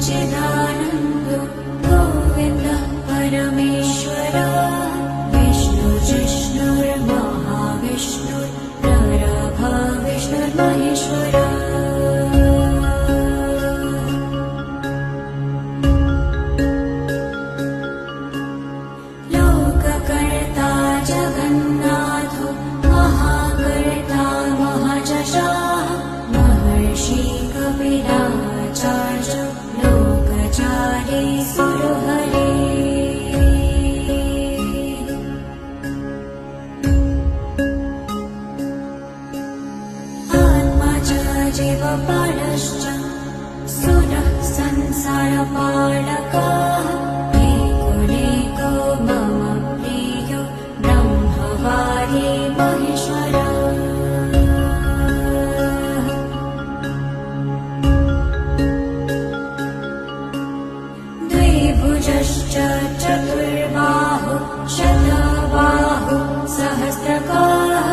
सच्चिदानन्दो गोविन्दः परमेश्वरः विष्णुर्जिष्णुर्महाविष्णुर्प्रभा विष्णुर्महेश्वरः लोककर्ता जगन्नाथो महाकर्ता महायशाः महर्षि कपिलाचार्य लोकचारी सुरहरे आत्मा च जीवपालश्च सुरः संसारपालकाः एको मम प्रियो ब्रह्मवादी महेश्वरः द्विभुजश्च चतुर्बाहु शतबाहु सहस्रकाः